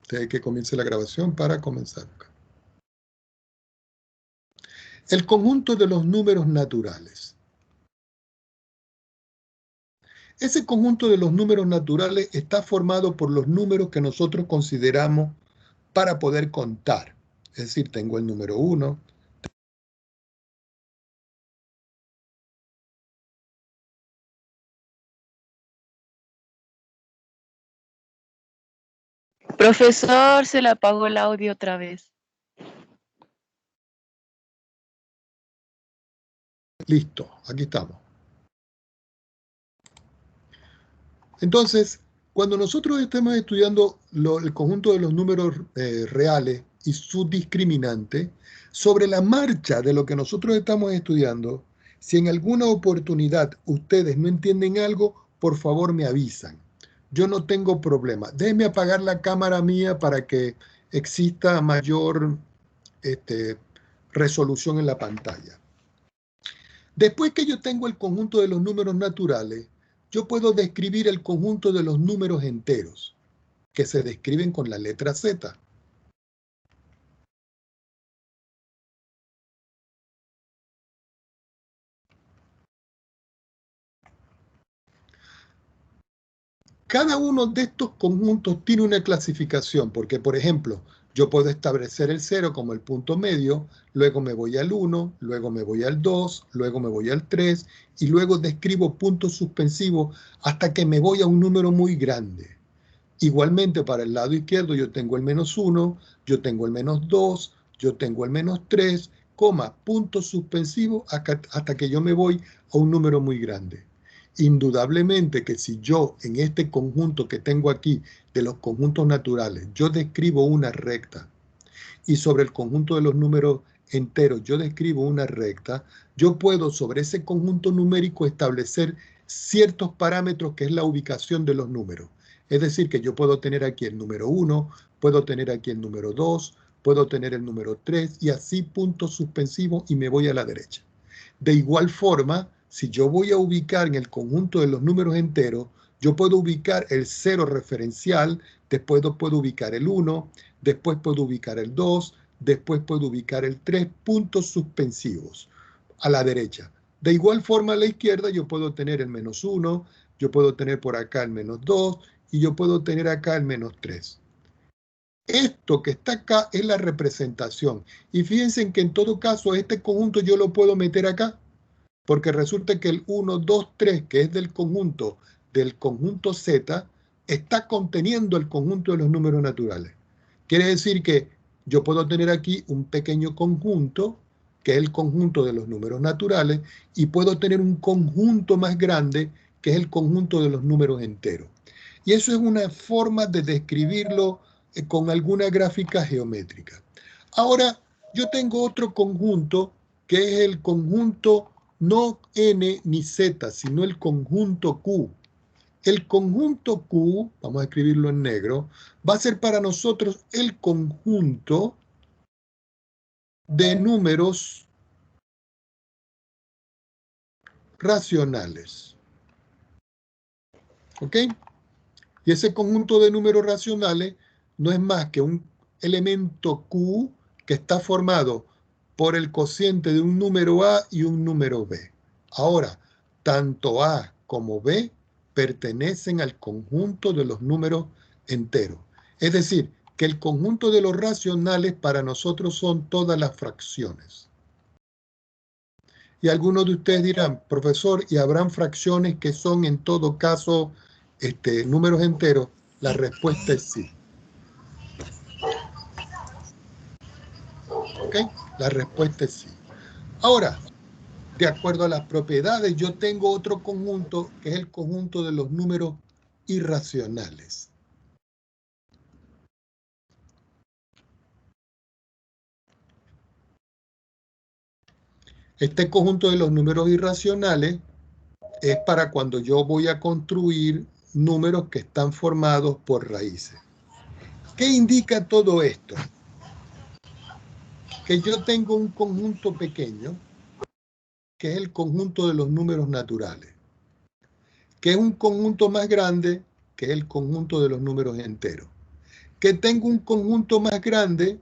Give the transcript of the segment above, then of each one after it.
de que comience la grabación para comenzar. El conjunto de los números naturales. Ese conjunto de los números naturales está formado por los números que nosotros consideramos para poder contar. Es decir, tengo el número 1. Profesor, se le apagó el audio otra vez. Listo, aquí estamos. Entonces, cuando nosotros estemos estudiando el conjunto de los números reales y su discriminante, sobre la marcha de lo que nosotros estamos estudiando, si en alguna oportunidad ustedes no entienden algo, por favor me avisan. Yo no tengo problema. Déjenme apagar la cámara mía para que exista mayor resolución en la pantalla. Después que yo tengo el conjunto de los números naturales, yo puedo describir el conjunto de los números enteros, que se describen con la letra Z. Cada uno de estos conjuntos tiene una clasificación, porque, por ejemplo, yo puedo establecer el 0 como el punto medio, luego me voy al 1, luego me voy al 2, luego me voy al 3, y luego describo puntos suspensivos hasta que me voy a un número muy grande. Igualmente, para el lado izquierdo yo tengo el -1, yo tengo el -2, yo tengo el -3, puntos suspensivos hasta que yo me voy a un número muy grande. Indudablemente que si yo en este conjunto que tengo aquí de los conjuntos naturales, yo describo una recta y sobre el conjunto de los números enteros yo describo una recta, yo puedo sobre ese conjunto numérico establecer ciertos parámetros que es la ubicación de los números. Es decir, que yo puedo tener aquí el número 1, puedo tener aquí el número 2, puedo tener el número 3 y así puntos suspensivos y me voy a la derecha. De igual forma, si yo voy a ubicar en el conjunto de los números enteros, yo puedo ubicar el 0 referencial, después puedo ubicar el 1, después puedo ubicar el 2, después puedo ubicar el 3, puntos suspensivos a la derecha. De igual forma a la izquierda yo puedo tener el -1, yo puedo tener por acá el -2 y yo puedo tener acá el -3. Esto que está acá es la representación. Y fíjense que en todo caso este conjunto yo lo puedo meter acá, porque resulta que el 1, 2, 3, que es del conjunto Z, está conteniendo el conjunto de los números naturales. Quiere decir que yo puedo tener aquí un pequeño conjunto, que es el conjunto de los números naturales, y puedo tener un conjunto más grande, que es el conjunto de los números enteros. Y eso es una forma de describirlo con alguna gráfica geométrica. Ahora, yo tengo otro conjunto, que es el conjunto no N ni Z, sino el conjunto Q. El conjunto Q, vamos a escribirlo en negro, va a ser para nosotros el conjunto de números racionales. ¿Ok? Y ese conjunto de números racionales no es más que un elemento Q que está formado por el cociente de un número A y un número B. Ahora, tanto A como B pertenecen al conjunto de los números enteros. Es decir, que el conjunto de los racionales para nosotros son todas las fracciones. Y algunos de ustedes dirán, profesor, ¿y habrán fracciones que son en todo caso números enteros? La respuesta es sí. ¿Ok? La respuesta es sí. Ahora, de acuerdo a las propiedades, yo tengo otro conjunto que es el conjunto de los números irracionales. Este conjunto de los números irracionales es para cuando yo voy a construir números que están formados por raíces. ¿Qué indica todo esto? Que yo tengo un conjunto pequeño, que es el conjunto de los números naturales, que es un conjunto más grande, que es el conjunto de los números enteros. que tengo un conjunto más grande,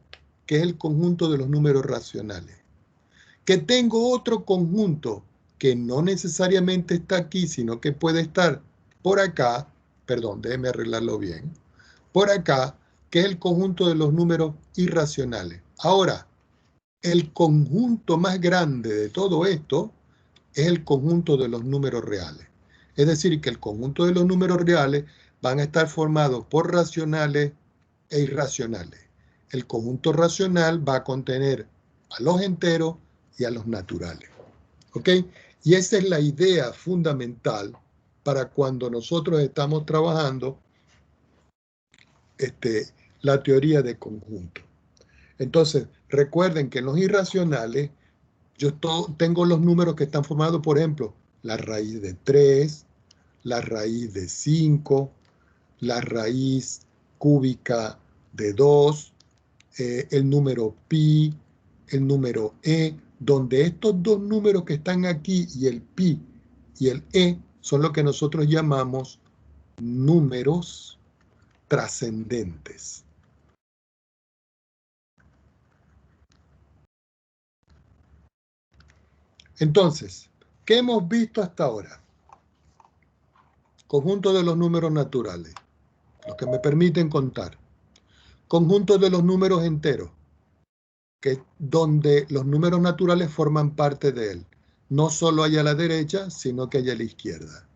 que es el conjunto de los números racionales. Que tengo otro conjunto que no necesariamente está aquí, sino que puede estar por acá, perdón, déjeme arreglarlo bien, por acá, que es el conjunto de los números irracionales. Ahora, el conjunto más grande de todo esto es el conjunto de los números reales. Es decir, que el conjunto de los números reales van a estar formados por racionales e irracionales. El conjunto racional va a contener a los enteros y a los naturales. ¿Ok? Y esa es la idea fundamental para cuando nosotros estamos trabajando la teoría de conjunto. Entonces, recuerden que en los irracionales yo tengo los números que están formados, por ejemplo, la raíz de 3, la raíz de 5, la raíz cúbica de 2, el número pi, el número e, donde estos dos números que están aquí, y el pi y el e, son lo que nosotros llamamos números trascendentes. Entonces, ¿qué hemos visto hasta ahora? Conjunto de los números naturales, los que me permiten contar. Conjunto de los números enteros, donde los números naturales forman parte de él. No solo hay a la derecha, sino que hay a la izquierda.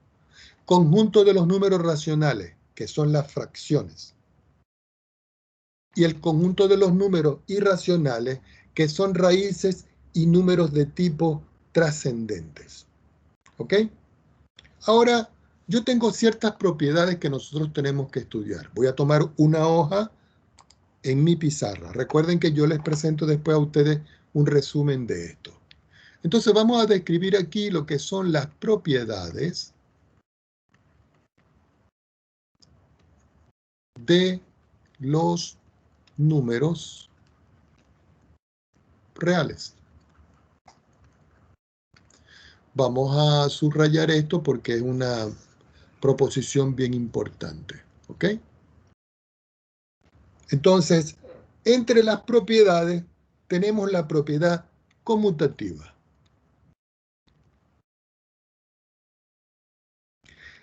Conjunto de los números racionales, que son las fracciones. Y el conjunto de los números irracionales, que son raíces y números de tipo trascendentes. ¿Ok? Ahora, yo tengo ciertas propiedades que nosotros tenemos que estudiar. Voy a tomar una hoja en mi pizarra. Recuerden que yo les presento después a ustedes un resumen de esto. Entonces vamos a describir aquí lo que son las propiedades de los números reales. Vamos a subrayar esto porque es una proposición bien importante. ¿Ok? Entonces, entre las propiedades tenemos la propiedad conmutativa.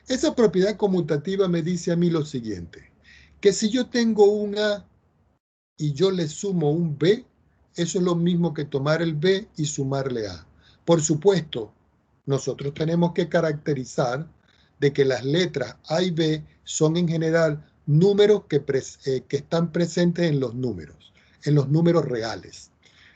Esa propiedad conmutativa me dice a mí lo siguiente, que si yo tengo un A y yo le sumo un B, eso es lo mismo que tomar el B y sumarle A. Por supuesto, nosotros tenemos que caracterizar de que las letras A y B son en general números que están presentes en los números reales.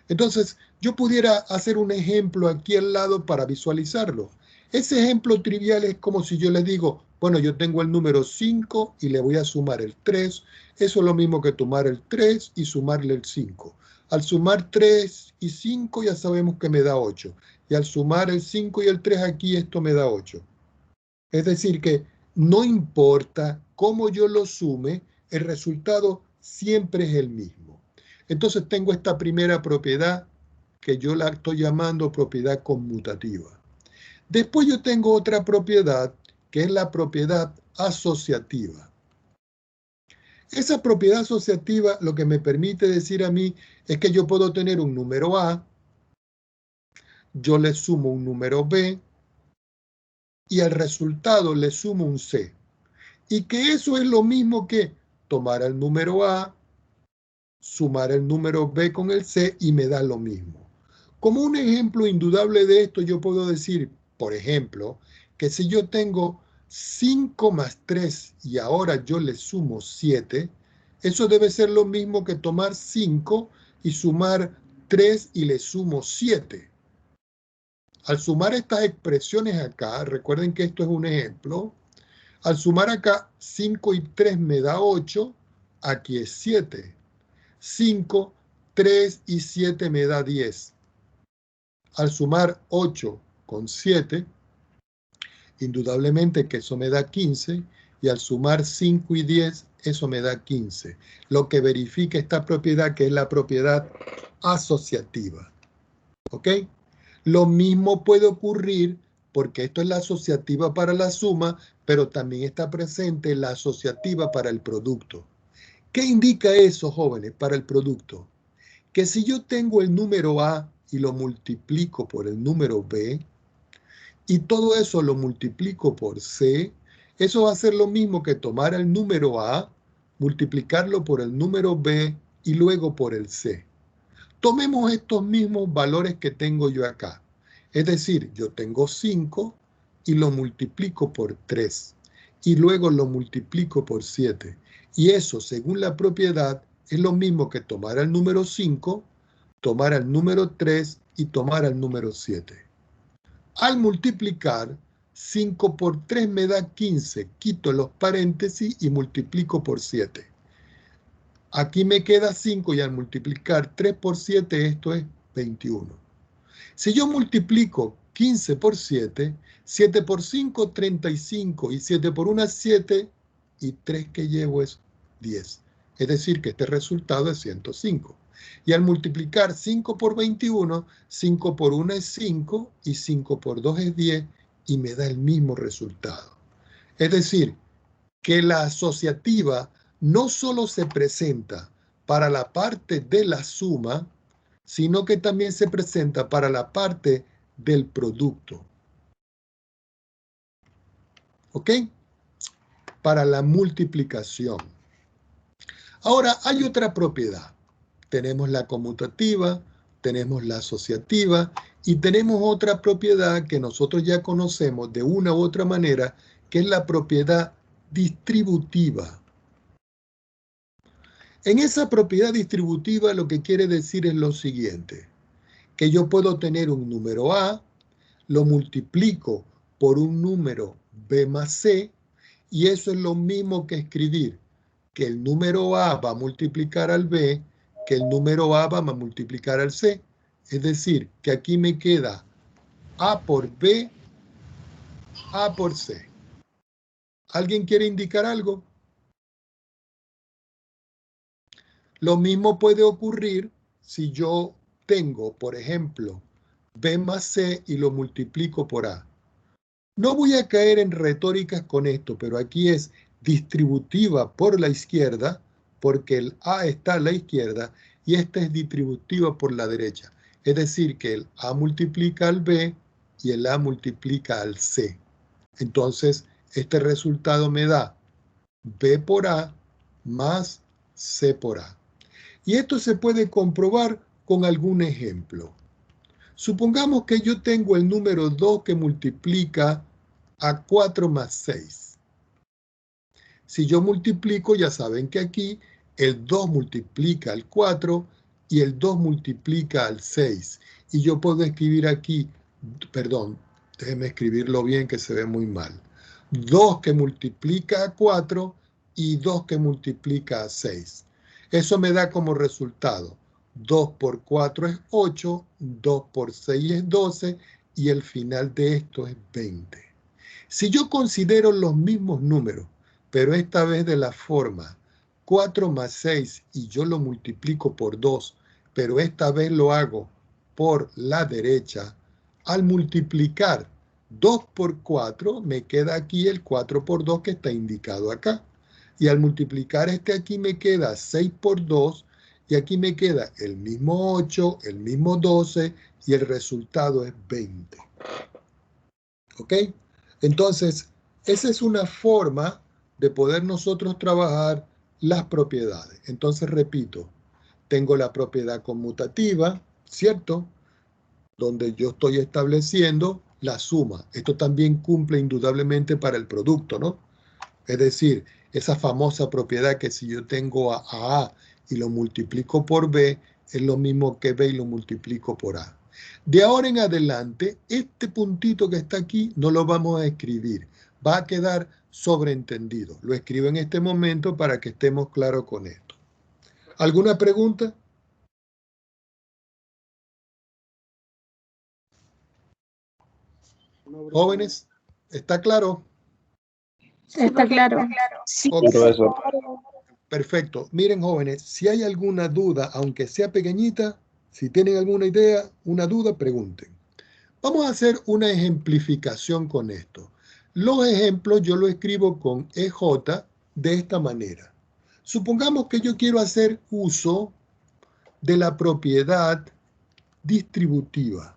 Entonces, yo pudiera hacer un ejemplo aquí al lado para visualizarlo. Ese ejemplo trivial es como si yo les digo, bueno, yo tengo el número 5 y le voy a sumar el 3. Eso es lo mismo que tomar el 3 y sumarle el 5. Al sumar 3 y 5 ya sabemos que me da 8. Y al sumar el 5 y el 3 aquí, esto me da 8. Es decir que no importa cómo yo lo sume, el resultado siempre es el mismo. Entonces tengo esta primera propiedad que yo la estoy llamando propiedad conmutativa. Después yo tengo otra propiedad que es la propiedad asociativa. Esa propiedad asociativa lo que me permite decir a mí es que yo puedo tener un número A, yo le sumo un número B y al resultado le sumo un C. Y que eso es lo mismo que tomar el número A, sumar el número B con el C y me da lo mismo. Como un ejemplo indudable de esto, yo puedo decir, por ejemplo, que si yo tengo 5 más 3 y ahora yo le sumo 7, eso debe ser lo mismo que tomar 5 y sumar 3 y le sumo 7. Al sumar estas expresiones acá, recuerden que esto es un ejemplo, al sumar acá 5 y 3 me da 8, aquí es 7. 5, 3 y 7 me da 10. Al sumar 8 con 7, indudablemente que eso me da 15, y al sumar 5 y 10, eso me da 15. Lo que verifica esta propiedad, que es la propiedad asociativa. ¿Ok? Lo mismo puede ocurrir, porque esto es la asociativa para la suma, pero también está presente la asociativa para el producto. ¿Qué indica eso, jóvenes, para el producto? Que si yo tengo el número A y lo multiplico por el número B, y todo eso lo multiplico por C, eso va a ser lo mismo que tomar el número A, multiplicarlo por el número B y luego por el C. Tomemos estos mismos valores que tengo yo acá. Es decir, yo tengo 5 y lo multiplico por 3 y luego lo multiplico por 7. Y eso, según la propiedad, es lo mismo que tomar el número 5, tomar el número 3 y tomar el número 7. Al multiplicar, 5 por 3 me da 15. Quito los paréntesis y multiplico por 7. Aquí me queda 5 y al multiplicar 3 por 7 esto es 21. Si yo multiplico 15 por 7, 7 por 5, 35 y 7 por 1 es 7 y 3 que llevo es 10. Es decir que este resultado es 105. Y al multiplicar 5 por 21, 5 por 1 es 5 y 5 por 2 es 10 y me da el mismo resultado. Es decir, que la asociativa no solo se presenta para la parte de la suma, sino que también se presenta para la parte del producto. ¿Ok? Para la multiplicación. Ahora, hay otra propiedad. Tenemos la conmutativa, tenemos la asociativa y tenemos otra propiedad que nosotros ya conocemos de una u otra manera, que es la propiedad distributiva. En esa propiedad distributiva lo que quiere decir es lo siguiente, que yo puedo tener un número A, lo multiplico por un número B más C, y eso es lo mismo que escribir que el número A va a multiplicar al B, que el número A va a multiplicar al C. Es decir, que aquí me queda A por B, A por C. ¿Alguien quiere indicar algo? Lo mismo puede ocurrir si yo tengo, por ejemplo, B más C y lo multiplico por A. No voy a caer en retóricas con esto, pero aquí es distributiva por la izquierda, porque el A está a la izquierda, y esta es distributiva por la derecha. Es decir, que el A multiplica al B y el A multiplica al C. Entonces, este resultado me da B por A más C por A. Y esto se puede comprobar con algún ejemplo. Supongamos que yo tengo el número 2 que multiplica a 4 más 6. Si yo multiplico, ya saben que aquí el 2 multiplica al 4 y el 2 multiplica al 6. Y yo puedo escribir aquí, perdón, déjenme escribirlo bien que se ve muy mal. 2 que multiplica a 4 y 2 que multiplica a 6. Eso me da como resultado 2 por 4 es 8, 2 por 6 es 12 y el final de esto es 20. Si yo considero los mismos números, pero esta vez de la forma 4 más 6 y yo lo multiplico por 2, pero esta vez lo hago por la derecha, al multiplicar 2 por 4 me queda aquí el 4 por 2 que está indicado acá. Y al multiplicar este aquí me queda 6 por 2 y aquí me queda el mismo 8, el mismo 12 y el resultado es 20. ¿Ok? Entonces, esa es una forma de poder nosotros trabajar las propiedades. Entonces, repito, tengo la propiedad conmutativa, ¿cierto? Donde yo estoy estableciendo la suma. Esto también cumple indudablemente para el producto, ¿no? Es decir, esa famosa propiedad que si yo tengo a A y lo multiplico por B, es lo mismo que B y lo multiplico por A. De ahora en adelante, este puntito que está aquí no lo vamos a escribir. Va a quedar sobreentendido. Lo escribo en este momento para que estemos claros con esto. ¿Alguna pregunta? Jóvenes, ¿está claro? Está claro. Sí, Ok. Profesor. Perfecto. Miren, jóvenes, si hay alguna duda, aunque sea pequeñita, si tienen alguna idea, una duda, pregunten. Vamos a hacer una ejemplificación con esto. Los ejemplos yo lo escribo con EJ de esta manera. Supongamos que yo quiero hacer uso de la propiedad distributiva.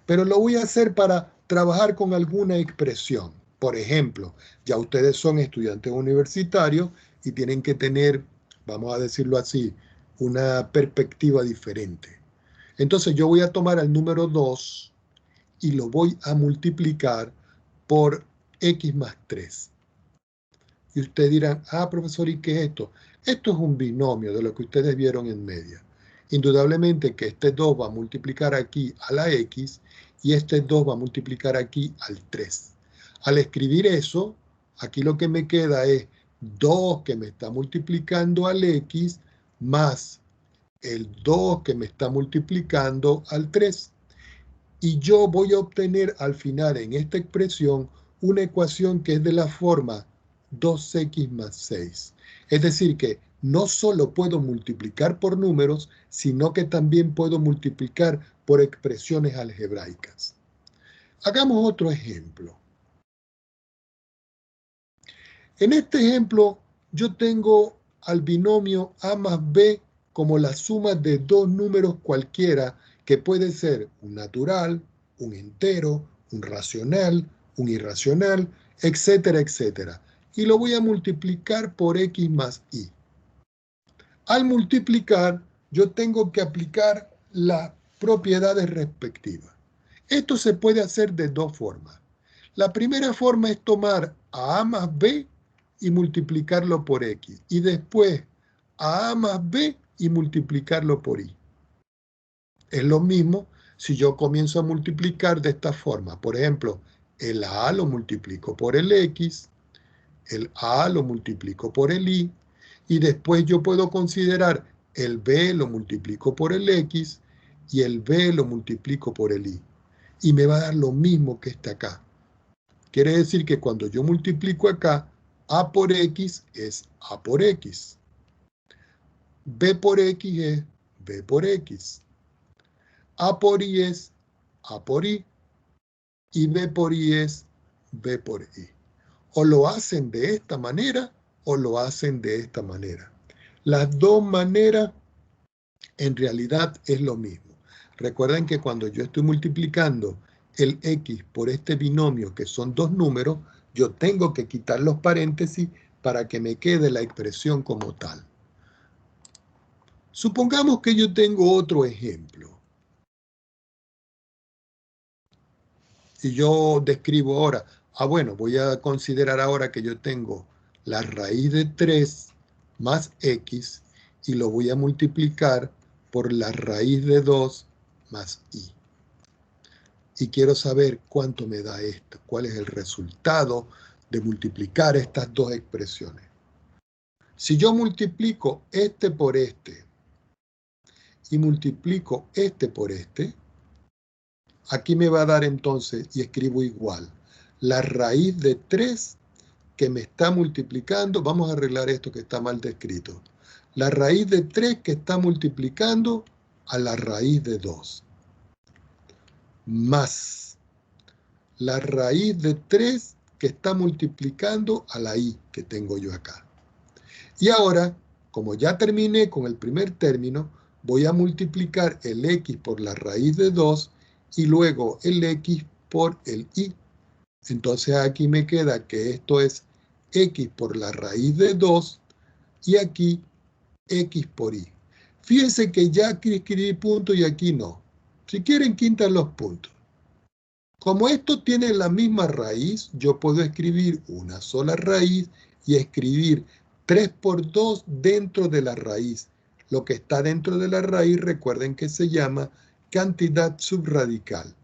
Pero lo voy a hacer para trabajar con alguna expresión. Por ejemplo, ya ustedes son estudiantes universitarios y tienen que tener, vamos a decirlo así, una perspectiva diferente. Entonces yo voy a tomar el número 2 y lo voy a multiplicar por x más 3. Y ustedes dirán, ah, profesor, ¿y qué es esto? Esto es un binomio de lo que ustedes vieron en media. Indudablemente que este 2 va a multiplicar aquí a la x y este 2 va a multiplicar aquí al 3. Al escribir eso, aquí lo que me queda es 2 que me está multiplicando al x más el 2 que me está multiplicando al 3. Y yo voy a obtener al final en esta expresión una ecuación que es de la forma 2x más 6. Es decir, que no solo puedo multiplicar por números, sino que también puedo multiplicar por expresiones algebraicas. Hagamos otro ejemplo. En este ejemplo, yo tengo al binomio a más b como la suma de dos números cualquiera, que puede ser un natural, un entero, un racional, un irracional, etcétera, etcétera. Y lo voy a multiplicar por x más y. Al multiplicar, yo tengo que aplicar las propiedades respectivas. Esto se puede hacer de dos formas. La primera forma es tomar a más b y multiplicarlo por x. Y después a más b y multiplicarlo por y. Es lo mismo si yo comienzo a multiplicar de esta forma. Por ejemplo, el a lo multiplico por el x, el a lo multiplico por el y, y después yo puedo considerar el b lo multiplico por el x y el b lo multiplico por el y. Y me va a dar lo mismo que está acá. Quiere decir que cuando yo multiplico acá, a por x es a por x. B por x es b por x. A por y es a por y. Y b por y es b por y. O lo hacen de esta manera o lo hacen de esta manera. Las dos maneras en realidad es lo mismo. Recuerden que cuando yo estoy multiplicando el x por este binomio, que son dos números, yo tengo que quitar los paréntesis para que me quede la expresión como tal. Supongamos que yo tengo otro ejemplo. Y yo describo ahora, bueno, voy a considerar ahora que yo tengo la raíz de 3 más x y lo voy a multiplicar por la raíz de 2 más y. Y quiero saber cuánto me da esto, cuál es el resultado de multiplicar estas dos expresiones. Si yo multiplico este por este y multiplico este por este, aquí me va a dar entonces, y escribo igual, la raíz de 3 que me está multiplicando, vamos a arreglar esto que está mal descrito, la raíz de 3 que está multiplicando a la raíz de 2, más la raíz de 3 que está multiplicando a la y que tengo yo acá. Y ahora, como ya terminé con el primer término, voy a multiplicar el x por la raíz de 2 y luego el x por el y. Entonces aquí me queda que esto es x por la raíz de 2 y aquí x por y. Fíjense que ya aquí escribí puntos y aquí no. Si quieren, quitan los puntos. Como esto tiene la misma raíz, yo puedo escribir una sola raíz y escribir 3 por 2 dentro de la raíz. Lo que está dentro de la raíz, recuerden que se llama cantidad subradical.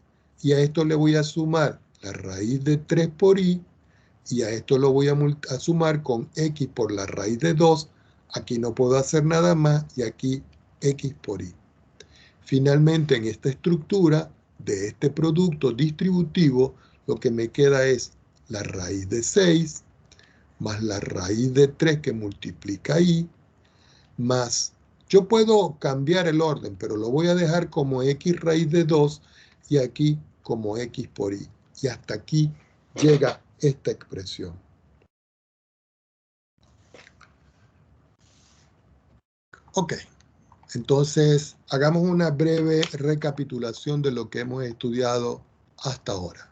Y a esto le voy a sumar la raíz de 3 por y, y a esto lo voy a sumar con x por la raíz de 2. Aquí no puedo hacer nada más y aquí x por y. Finalmente, en esta estructura de este producto distributivo, lo que me queda es la raíz de 6 más la raíz de 3 que multiplica y, más, yo puedo cambiar el orden, pero lo voy a dejar como x raíz de 2 y aquí como x por y. Y hasta aquí llega esta expresión. Ok, entonces hagamos una breve recapitulación de lo que hemos estudiado hasta ahora.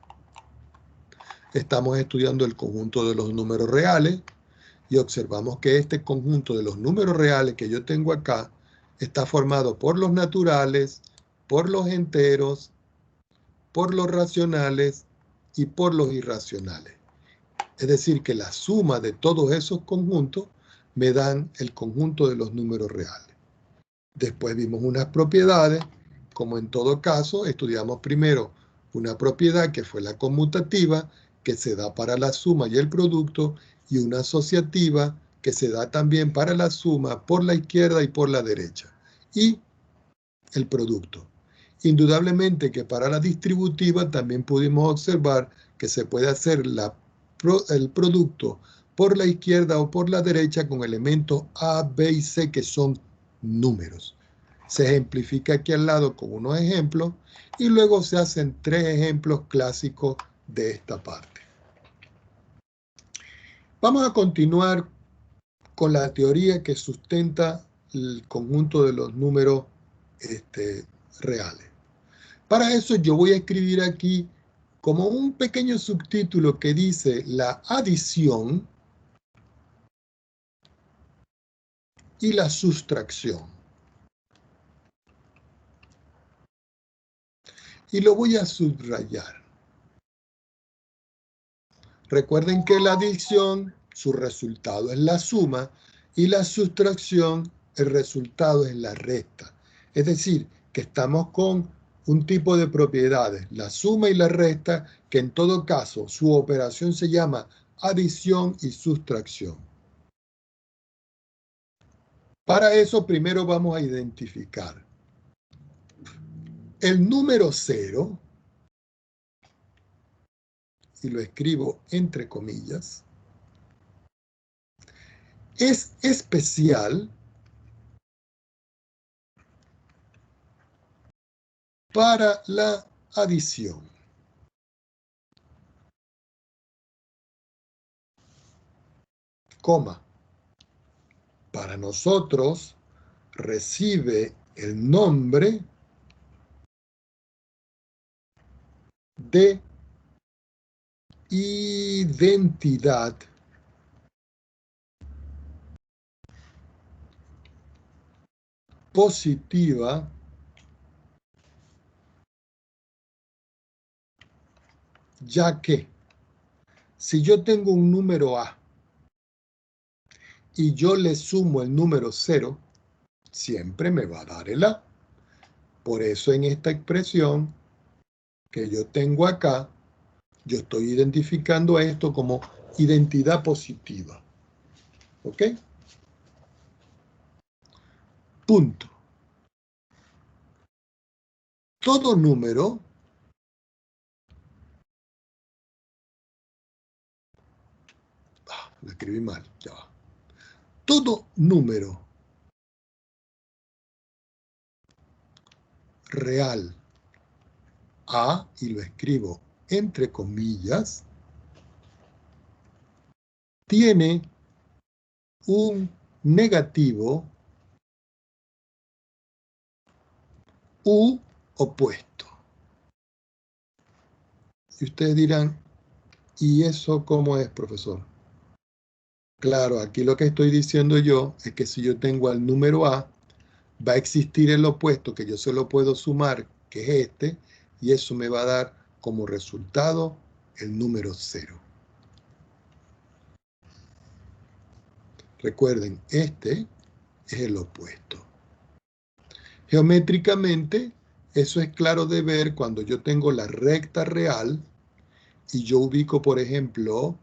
Estamos estudiando el conjunto de los números reales y observamos que este conjunto de los números reales que yo tengo acá está formado por los naturales, por los enteros, por los racionales y por los irracionales. Es decir, que la suma de todos esos conjuntos me dan el conjunto de los números reales. Después vimos unas propiedades, como en todo caso, estudiamos primero una propiedad que fue la conmutativa, que se da para la suma y el producto, y una asociativa, que se da también para la suma por la izquierda y por la derecha, y el producto. Indudablemente que para la distributiva también pudimos observar que se puede hacer el producto por la izquierda o por la derecha con elementos A, B y C que son números. Se ejemplifica aquí al lado con unos ejemplos y luego se hacen 3 ejemplos clásicos de esta parte. Vamos a continuar con la teoría que sustenta el conjunto de los números reales. Para eso yo voy a escribir aquí como un pequeño subtítulo que dice la adición y la sustracción. Y lo voy a subrayar. Recuerden que la adición, su resultado es la suma, y la sustracción, el resultado es la resta. Es decir, que estamos con un tipo de propiedades, la suma y la resta, que en todo caso su operación se llama adición y sustracción. Para eso primero vamos a identificar el número 0, y lo escribo entre comillas, es especial para la adición. Coma. Para nosotros recibe el nombre de identidad positiva ya que si yo tengo un número A y yo le sumo el número 0, siempre me va a dar el A. Por eso en esta expresión que yo tengo acá, yo estoy identificando esto como identidad positiva. ¿Ok? Punto. Todo número lo escribí mal, ya va. Todo número real A, y lo escribo entre comillas, tiene un negativo U opuesto. Y ustedes dirán, ¿y eso cómo es, profesor? Claro, aquí lo que estoy diciendo yo es que si yo tengo al número A, va a existir el opuesto que yo se lo puedo sumar, que es este, y eso me va a dar como resultado el número 0. Recuerden, este es el opuesto. Geométricamente, eso es claro de ver cuando yo tengo la recta real y yo ubico, por ejemplo,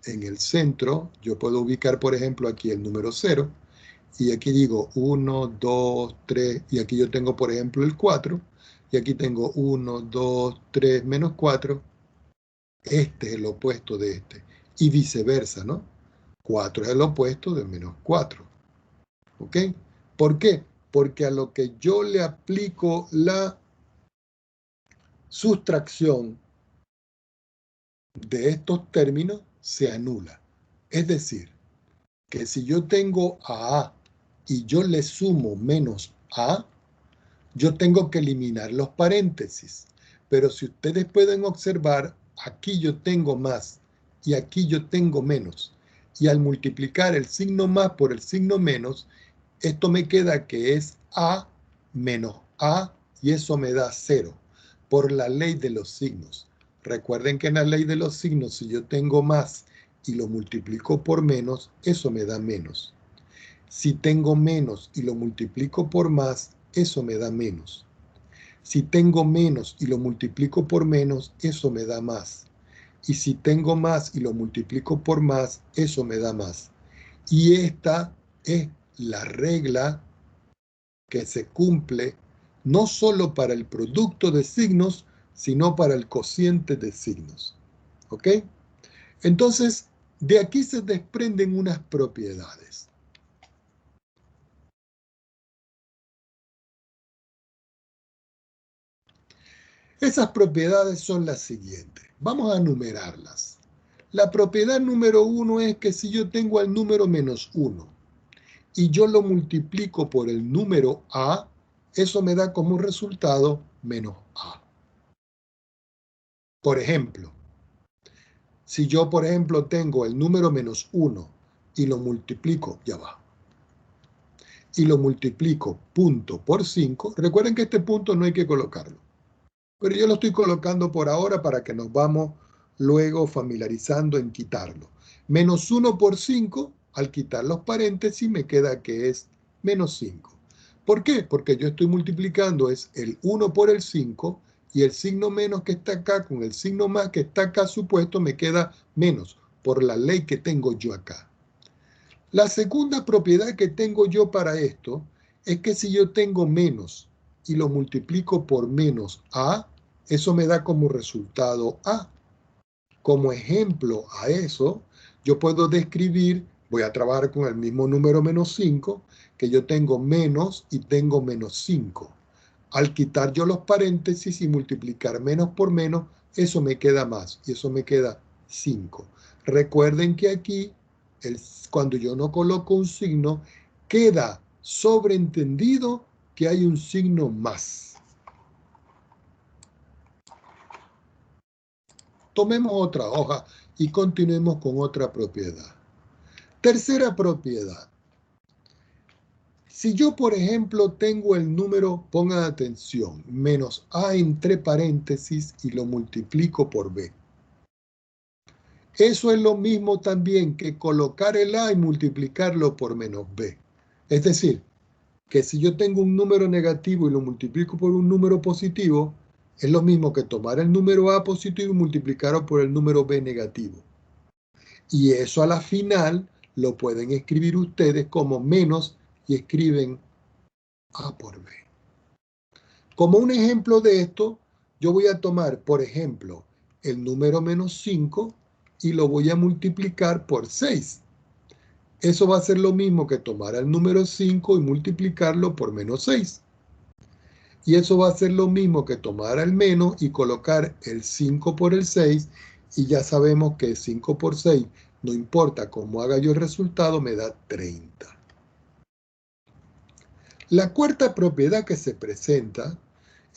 en el centro, yo puedo ubicar, por ejemplo, aquí el número 0, y aquí digo 1, 2, 3, y aquí yo tengo, por ejemplo, el 4, y aquí tengo 1, 2, 3, menos 4. Este es el opuesto de este, y viceversa, ¿no? 4 es el opuesto de menos 4. ¿Ok? ¿Por qué? Porque a lo que yo le aplico la sustracción, de estos términos se anula. Es decir, que si yo tengo a A y yo le sumo menos A, yo tengo que eliminar los paréntesis. Pero si ustedes pueden observar, aquí yo tengo más y aquí yo tengo menos. Y al multiplicar el signo más por el signo menos, esto me queda que es A menos A y eso me da 0 por la ley de los signos. Recuerden que en la ley de los signos, si yo tengo más y lo multiplico por menos, eso me da menos. Si tengo menos y lo multiplico por más, eso me da menos. Si tengo menos y lo multiplico por menos, eso me da más. Y si tengo más y lo multiplico por más, eso me da más. Y esta es la regla que se cumple no solo para el producto de signos, sino para el cociente de signos. ¿Ok? Entonces, de aquí se desprenden unas propiedades. Esas propiedades son las siguientes. Vamos a enumerarlas. La propiedad número 1 es que si yo tengo el número menos 1 y yo lo multiplico por el número A, eso me da como resultado menos A. Por ejemplo, si yo, por ejemplo, tengo el número menos 1 y lo multiplico, y lo multiplico punto por 5, recuerden que este punto no hay que colocarlo, pero yo lo estoy colocando por ahora para que nos vamos luego familiarizando en quitarlo. Menos 1 por 5, al quitar los paréntesis, me queda que es menos 5. ¿Por qué? Porque yo estoy multiplicando es el 1 por el 5 y el signo menos que está acá con el signo más que está acá supuesto me queda menos por la ley que tengo yo acá. La segunda propiedad que tengo yo para esto es que si yo tengo menos y lo multiplico por menos A, eso me da como resultado A. Como ejemplo a eso, yo puedo describir, voy a trabajar con el mismo número menos 5, que yo tengo menos y tengo menos 5. Al quitar yo los paréntesis y multiplicar menos por menos, eso me queda más y eso me queda 5. Recuerden que aquí, cuando yo no coloco un signo, queda sobreentendido que hay un signo más. Tomemos otra hoja y continuemos con otra propiedad. Tercera propiedad. Si yo, por ejemplo, tengo el número, pongan atención, menos A entre paréntesis y lo multiplico por B. Eso es lo mismo también que colocar el A y multiplicarlo por menos B. Es decir, que si yo tengo un número negativo y lo multiplico por un número positivo, es lo mismo que tomar el número A positivo y multiplicarlo por el número B negativo. Y eso a la final lo pueden escribir ustedes como menos y escriben A por B. Como un ejemplo de esto, yo voy a tomar, por ejemplo, el número menos 5 y lo voy a multiplicar por 6. Eso va a ser lo mismo que tomar el número 5 y multiplicarlo por menos 6. Y eso va a ser lo mismo que tomar el menos y colocar el 5 por el 6. Y ya sabemos que 5 por 6, no importa cómo haga yo el resultado, me da 30. La cuarta propiedad que se presenta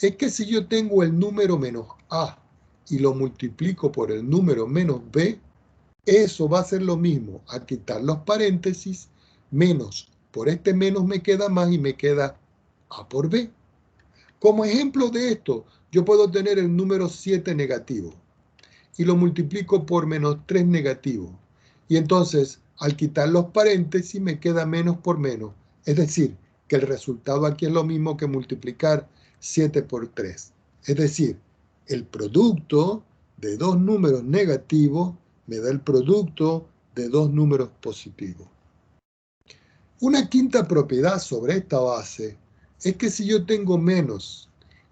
es que si yo tengo el número menos A y lo multiplico por el número menos B, eso va a ser lo mismo, al quitar los paréntesis, menos, por este menos me queda más y me queda A por B. Como ejemplo de esto, yo puedo tener el número 7 negativo y lo multiplico por menos 3 negativo. Y entonces, al quitar los paréntesis, me queda menos por menos. Es decir, que el resultado aquí es lo mismo que multiplicar 7 por 3. Es decir, el producto de dos números negativos me da el producto de dos números positivos. Una quinta propiedad sobre esta base es que si yo tengo menos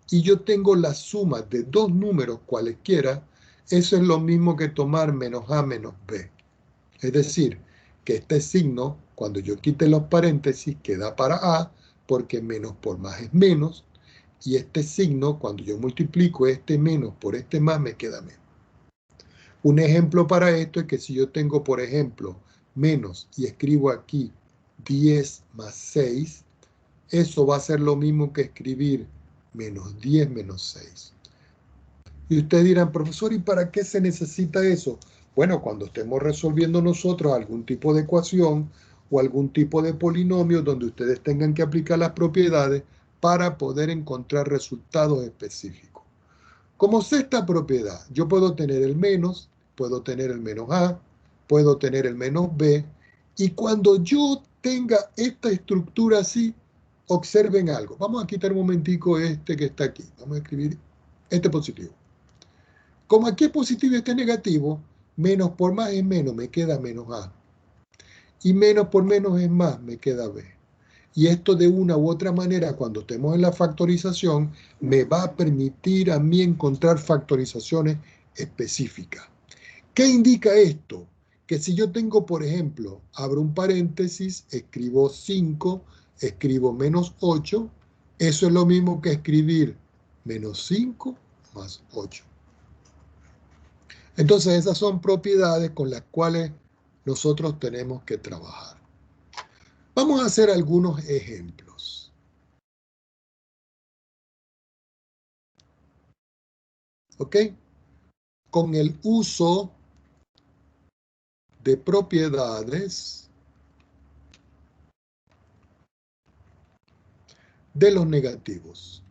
y yo tengo la suma de dos números cualesquiera, eso es lo mismo que tomar menos A menos B. Es decir, que este signo, cuando yo quite los paréntesis, queda para A, porque menos por más es menos, y este signo, cuando yo multiplico este menos por este más, me queda menos. Un ejemplo para esto es que si yo tengo, por ejemplo, menos y escribo aquí 10 más 6, eso va a ser lo mismo que escribir menos 10 menos 6. Y ustedes dirán, profesor, ¿y para qué se necesita eso? Bueno, cuando estemos resolviendo nosotros algún tipo de ecuación o algún tipo de polinomio donde ustedes tengan que aplicar las propiedades para poder encontrar resultados específicos. Como sé esta propiedad, yo puedo tener el menos, puedo tener el menos A, puedo tener el menos B, y cuando yo tenga esta estructura así, observen algo. Vamos a quitar un momentico este que está aquí. Vamos a escribir este positivo. Como aquí es positivo y este es negativo, menos por más es menos, me queda menos A. Y menos por menos es más, me queda B. Y esto de una u otra manera, cuando estemos en la factorización, me va a permitir a mí encontrar factorizaciones específicas. ¿Qué indica esto? Que si yo tengo, por ejemplo, abro un paréntesis, escribo 5, escribo menos 8, eso es lo mismo que escribir menos 5 más 8. Entonces esas son propiedades con las cuales nosotros tenemos que trabajar. Vamos a hacer algunos ejemplos. ¿Ok? Con el uso de propiedades de los negativos.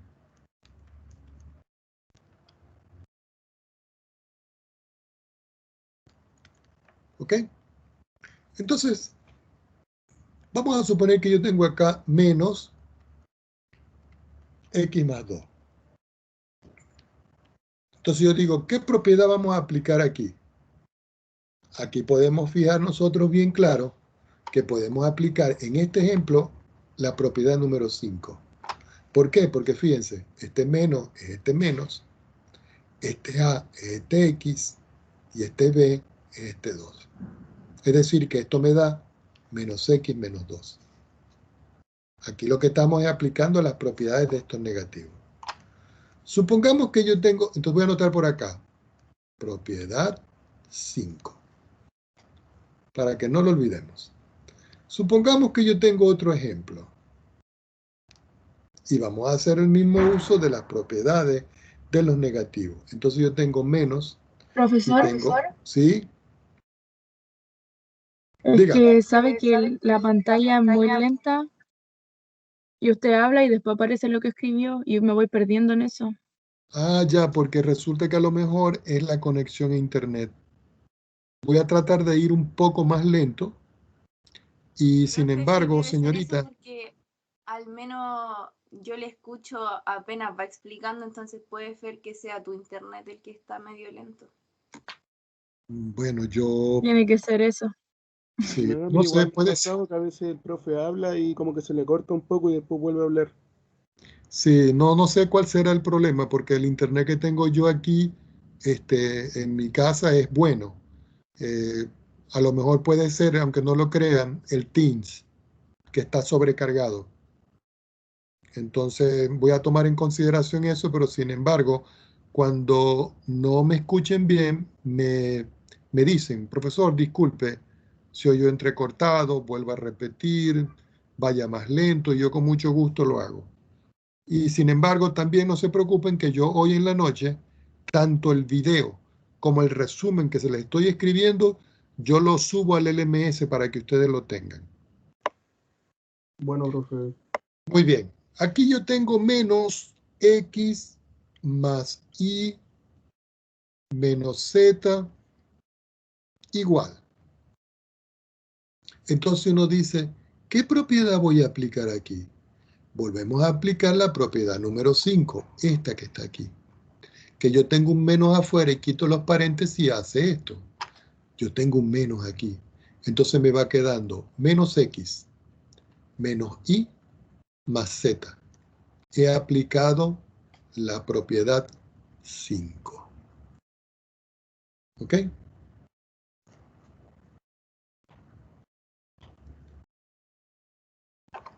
¿Ok? Entonces, vamos a suponer que yo tengo acá menos x más 2. Entonces yo digo, ¿qué propiedad vamos a aplicar aquí? Aquí podemos fijar nosotros bien claro que podemos aplicar en este ejemplo la propiedad número 5. ¿Por qué? Porque fíjense, este menos es este menos, este A es este X y este B es este 2. Es decir, que esto me da menos X menos 2. Aquí lo que estamos es aplicando las propiedades de estos negativos. Supongamos que yo tengo, entonces voy a anotar por acá, propiedad 5, para que no lo olvidemos. Supongamos que yo tengo otro ejemplo. Y vamos a hacer el mismo uso de las propiedades de los negativos. Entonces yo tengo menos. Profesor, ¿Sí? es Diga. que sabe que la pantalla es muy lenta y usted habla y después aparece lo que escribió y me voy perdiendo en eso. Ah, ya, porque resulta que a lo mejor es la conexión a internet. Voy a tratar de ir un poco más lento. Y sin embargo, señorita, porque al menos yo le escucho apenas va explicando, entonces puede ser que sea tu internet el que está medio lento. bueno, yo Tiene que ser eso. sí, No, no sé, igual me ha puede ser. pasado que a veces el profe habla y como que se le corta un poco y después vuelve a hablar. Sí, no sé cuál será el problema, porque el internet que tengo yo aquí, en mi casa es bueno. Eh, a lo mejor puede ser, aunque no lo crean, el Teams, que está sobrecargado. Entonces voy a tomar en consideración eso, pero sin embargo, cuando no me escuchen bien, me dicen, profesor, disculpe, si oyo entrecortado, vuelva a repetir, vaya más lento, y yo con mucho gusto lo hago. Y sin embargo, también no se preocupen que yo hoy en la noche, tanto el video como el resumen que se les estoy escribiendo, yo lo subo al LMS para que ustedes lo tengan. Bueno, profe. Muy bien. Aquí yo tengo menos X más Y menos Z igual. Entonces uno dice, ¿qué propiedad voy a aplicar aquí? Volvemos a aplicar la propiedad número 5, esta que está aquí. Que yo tengo un menos afuera y quito los paréntesis y hace esto. Yo tengo un menos aquí. Entonces me va quedando menos X menos Y más Z. He aplicado la propiedad 5. ¿Ok?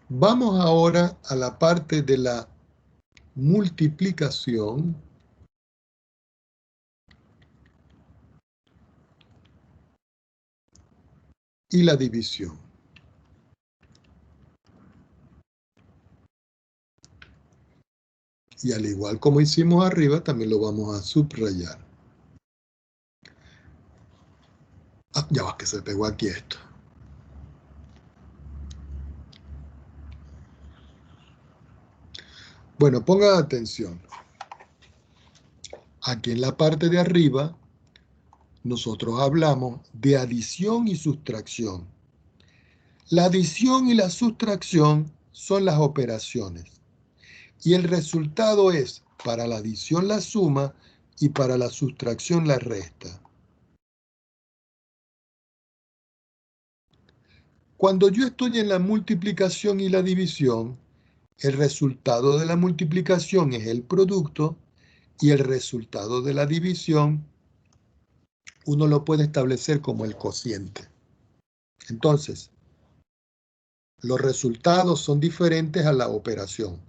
Vamos ahora a la parte de la multiplicación. y la división. Y al igual como hicimos arriba, también lo vamos a subrayar. Ah, ya va que se pegó aquí esto. Bueno, pongan atención. Aquí en la parte de arriba, nosotros hablamos de adición y sustracción. La adición y la sustracción son las operaciones. Y el resultado es, para la adición la suma y para la sustracción la resta. Cuando yo estoy en la multiplicación y la división, el resultado de la multiplicación es el producto y el resultado de la división uno lo puede establecer como el cociente. Entonces, los resultados son diferentes a la operación.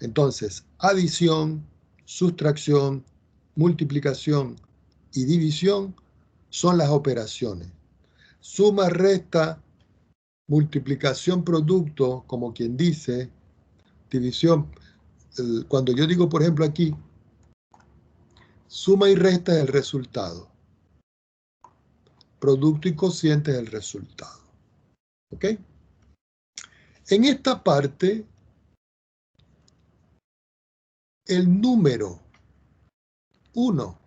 Entonces, adición, sustracción, multiplicación y división son las operaciones. Suma, resta, multiplicación, producto, como quien dice, división. Cuando yo digo, por ejemplo, aquí, suma y resta es el resultado. Producto y cociente es el resultado. ¿Ok? En esta parte, el número 1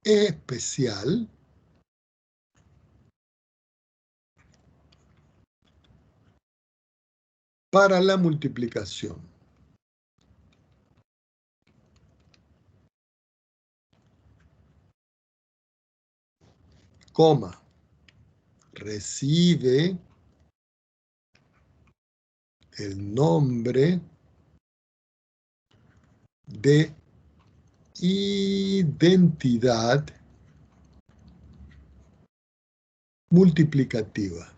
es especial para la multiplicación. Coma. Recibe el nombre de identidad multiplicativa.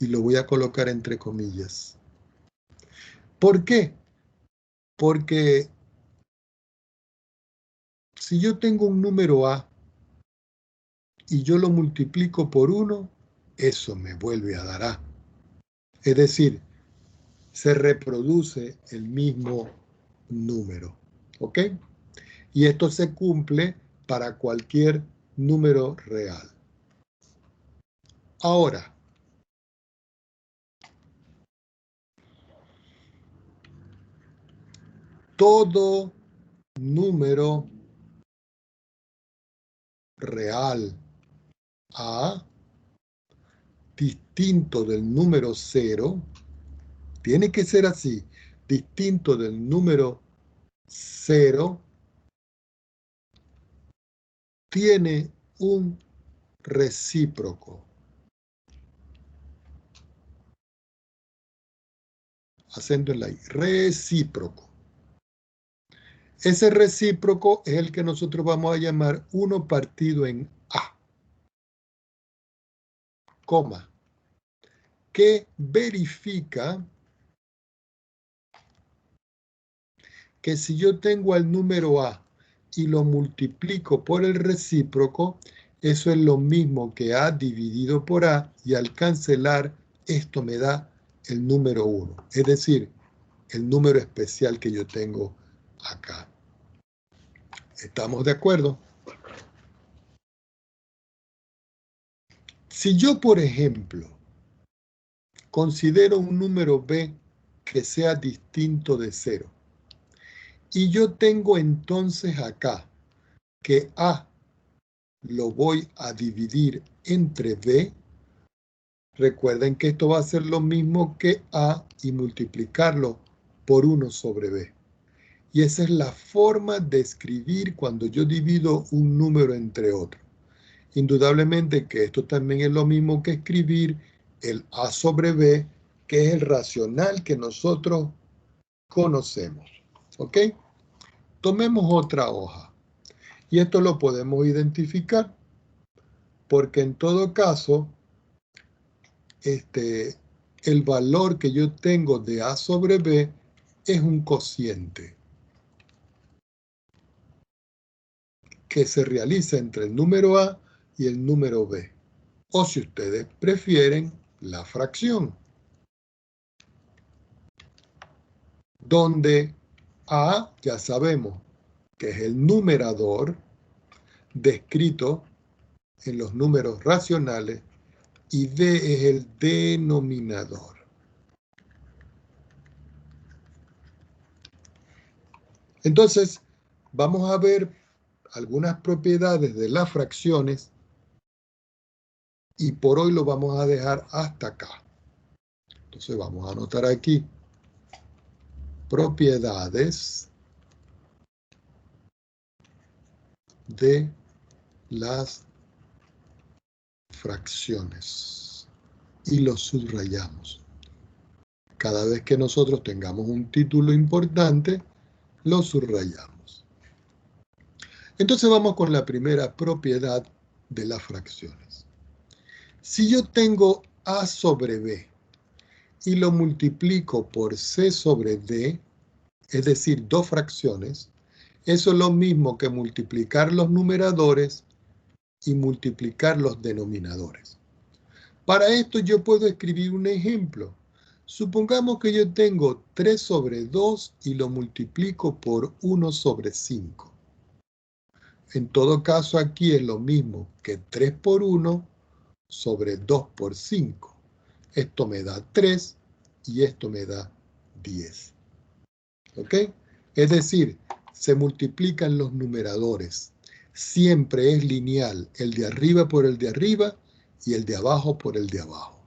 Y lo voy a colocar entre comillas. ¿Por qué? Porque si yo tengo un número A y yo lo multiplico por 1, eso me vuelve a dar A. Es decir, se reproduce el mismo número. ¿Ok? Y esto se cumple para cualquier número real. Ahora, todo número real A distinto del número 0, tiene que ser así, distinto del número 0, tiene un recíproco. Acento en la I, recíproco. Ese recíproco es el que nosotros vamos a llamar 1 partido en A, coma, que verifica que si yo tengo al número A y lo multiplico por el recíproco, eso es lo mismo que A dividido por A, y al cancelar, esto me da el número 1, es decir, el número especial que yo tengo acá. ¿Estamos de acuerdo? Si yo, por ejemplo, considero un número B que sea distinto de 0, y yo tengo entonces acá que A lo voy a dividir entre B, recuerden que esto va a ser lo mismo que A y multiplicarlo por 1 sobre B. Y esa es la forma de escribir cuando yo divido un número entre otro. Indudablemente que esto también es lo mismo que escribir el A sobre B, que es el racional que nosotros conocemos. ¿Ok? Tomemos otra hoja. Y esto lo podemos identificar, porque en todo caso, el valor que yo tengo de A sobre B es un cociente. que se realiza entre el número A y el número B. O si ustedes prefieren, la fracción, donde A ya sabemos que es el numerador descrito en los números racionales y D es el denominador. Entonces, vamos a ver algunas propiedades de las fracciones y por hoy lo vamos a dejar hasta acá. Entonces vamos a anotar aquí propiedades de las fracciones y lo subrayamos. Cada vez que nosotros tengamos un título importante, lo subrayamos. Entonces vamos con la primera propiedad de las fracciones. Si yo tengo A sobre B y lo multiplico por C sobre D, es decir, dos fracciones, eso es lo mismo que multiplicar los numeradores y multiplicar los denominadores. Para esto yo puedo escribir un ejemplo. Supongamos que yo tengo 3 sobre 2 y lo multiplico por 1 sobre 5. En todo caso, aquí es lo mismo que 3 por 1 sobre 2 por 5. Esto me da 3 y esto me da 10. ¿Ok? Es decir, se multiplican los numeradores. Siempre es lineal, el de arriba por el de arriba y el de abajo por el de abajo.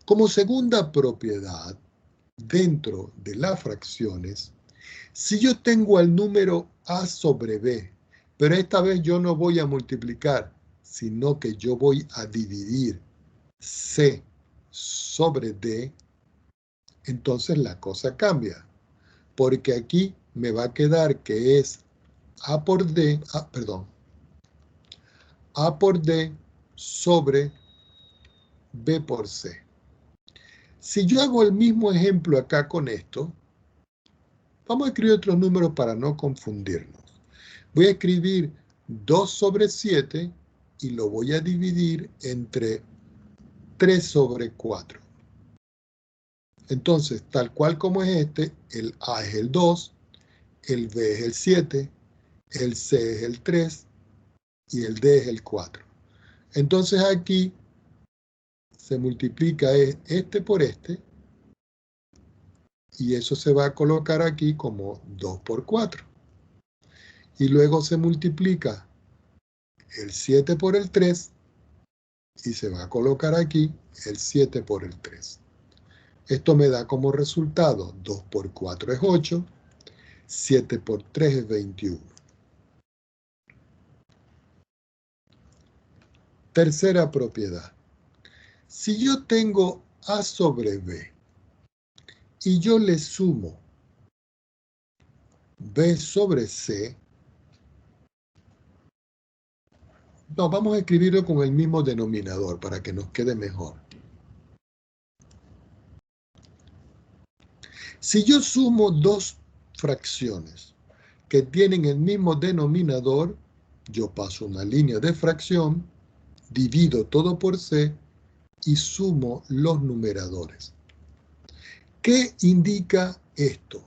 Como segunda propiedad, dentro de las fracciones, si yo tengo al número A sobre B, pero esta vez yo no voy a multiplicar, sino que yo voy a dividir C sobre D, entonces la cosa cambia. Porque aquí me va a quedar que es A por D sobre B por C. Si yo hago el mismo ejemplo acá con esto, vamos a escribir otros números para no confundirnos. Voy a escribir 2 sobre 7 y lo voy a dividir entre 3 sobre 4. Entonces, tal cual como es este, el A es el 2, el B es el 7, el C es el 3 y el D es el 4. Entonces aquí se multiplica este por este y eso se va a colocar aquí como 2 por 4. Y luego se multiplica el 7 por el 3 y se va a colocar aquí el 7 por el 3. Esto me da como resultado 2 por 4 es 8, 7 por 3 es 21. Tercera propiedad. Si yo tengo A sobre B y yo le sumo B sobre C, no, vamos a escribirlo con el mismo denominador para que nos quede mejor. Si yo sumo dos fracciones que tienen el mismo denominador, yo paso una línea de fracción, divido todo por C y sumo los numeradores. ¿Qué indica esto?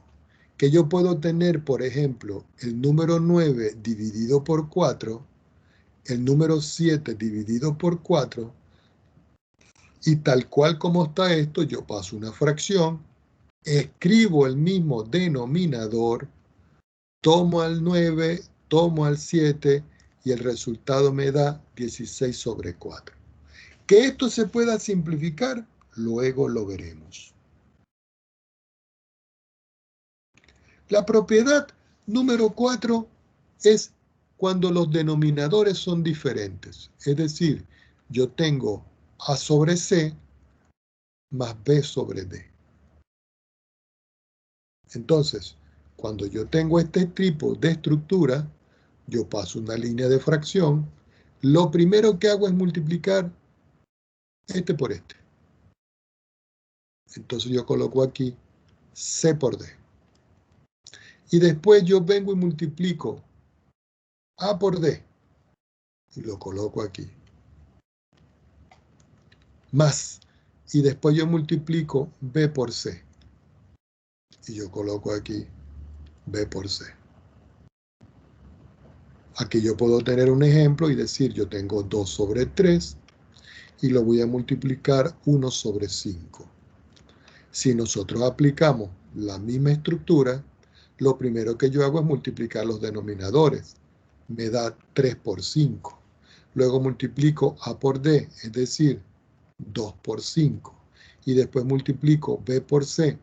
Que yo puedo tener, por ejemplo, el número 9 dividido por 4, el número 7 dividido por 4, y tal cual como está esto, yo paso una fracción, escribo el mismo denominador, tomo al 9, tomo al 7 y el resultado me da 16 sobre 4. Que esto se pueda simplificar, luego lo veremos. La propiedad número 4 es cuando los denominadores son diferentes. Es decir, yo tengo A sobre C más B sobre D. Entonces, cuando yo tengo este tipo de estructura, yo paso una línea de fracción. Lo primero que hago es multiplicar este por este. Entonces yo coloco aquí C por D. Y después yo vengo y multiplico A por D. Y lo coloco aquí. Más. Y después yo multiplico B por C. Y yo coloco aquí B por C. Aquí yo puedo tener un ejemplo y decir, yo tengo 2 sobre 3 y lo voy a multiplicar 1 sobre 5. Si nosotros aplicamos la misma estructura, lo primero que yo hago es multiplicar los denominadores. Me da 3 por 5. Luego multiplico A por D, es decir, 2 por 5. Y después multiplico B por C,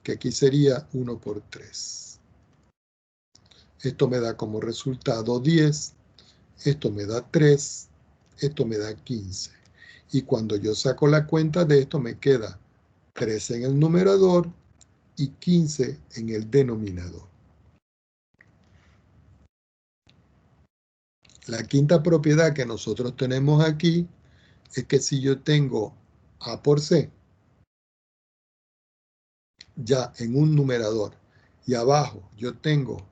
que aquí sería 1 por 3. Esto me da como resultado 10, esto me da 3, esto me da 15. Y cuando yo saco la cuenta de esto, me queda 13 en el numerador y 15 en el denominador. La quinta propiedad que nosotros tenemos aquí es que si yo tengo A por C, ya en un numerador, y abajo yo tengo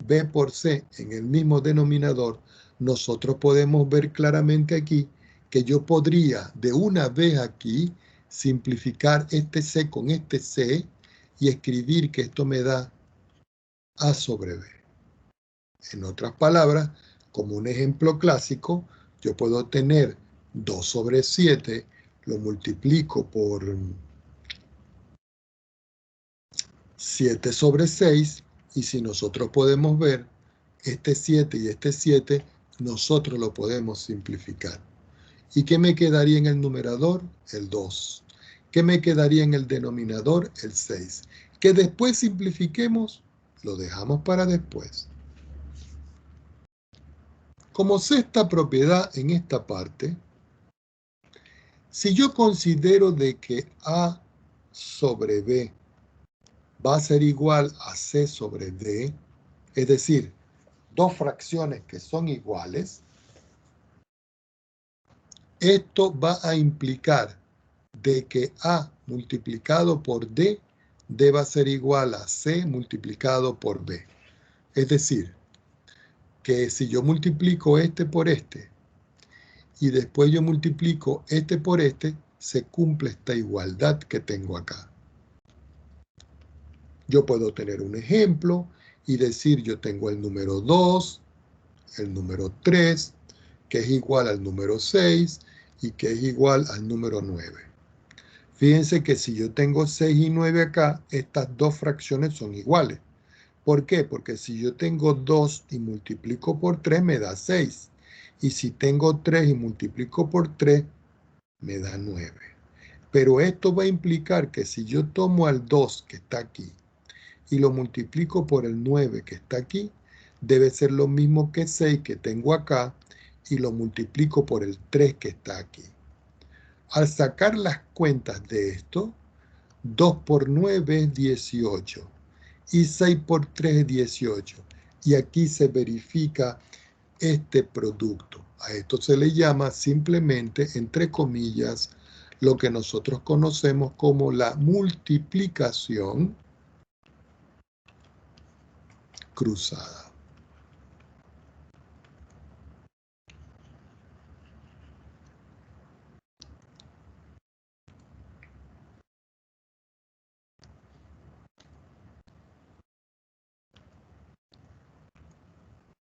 B por C en el mismo denominador, nosotros podemos ver claramente aquí que yo podría de una vez aquí simplificar este C con este C y escribir que esto me da A sobre B. En otras palabras, como un ejemplo clásico, yo puedo tener 2 sobre 7, lo multiplico por 7 sobre 6, y si nosotros podemos ver, este 7 y este 7, nosotros lo podemos simplificar. ¿Y qué me quedaría en el numerador? El 2. ¿Qué me quedaría en el denominador? El 6. Que después simplifiquemos, lo dejamos para después. Como sexta propiedad en esta parte, si yo considero de que A sobre B va a ser igual a C sobre D, es decir, dos fracciones que son iguales, esto va a implicar de que A multiplicado por D deba ser igual a C multiplicado por B. Es decir, que si yo multiplico este por este y después yo multiplico este por este, se cumple esta igualdad que tengo acá. Yo puedo tener un ejemplo y decir yo tengo el número 2, el número 3, que es igual al número 6 y que es igual al número 9. Fíjense que si yo tengo 6 y 9 acá, estas dos fracciones son iguales. ¿Por qué? Porque si yo tengo 2 y multiplico por 3 me da 6. Y si tengo 3 y multiplico por 3 me da 9. Pero esto va a implicar que si yo tomo al 2 que está aquí y lo multiplico por el 9 que está aquí, debe ser lo mismo que 6 que tengo acá y lo multiplico por el 3 que está aquí. Al sacar las cuentas de esto, 2 por 9 es 18 y 6 por 3 es 18. Y aquí se verifica este producto. A esto se le llama simplemente, entre comillas, lo que nosotros conocemos como la multiplicación cruzada.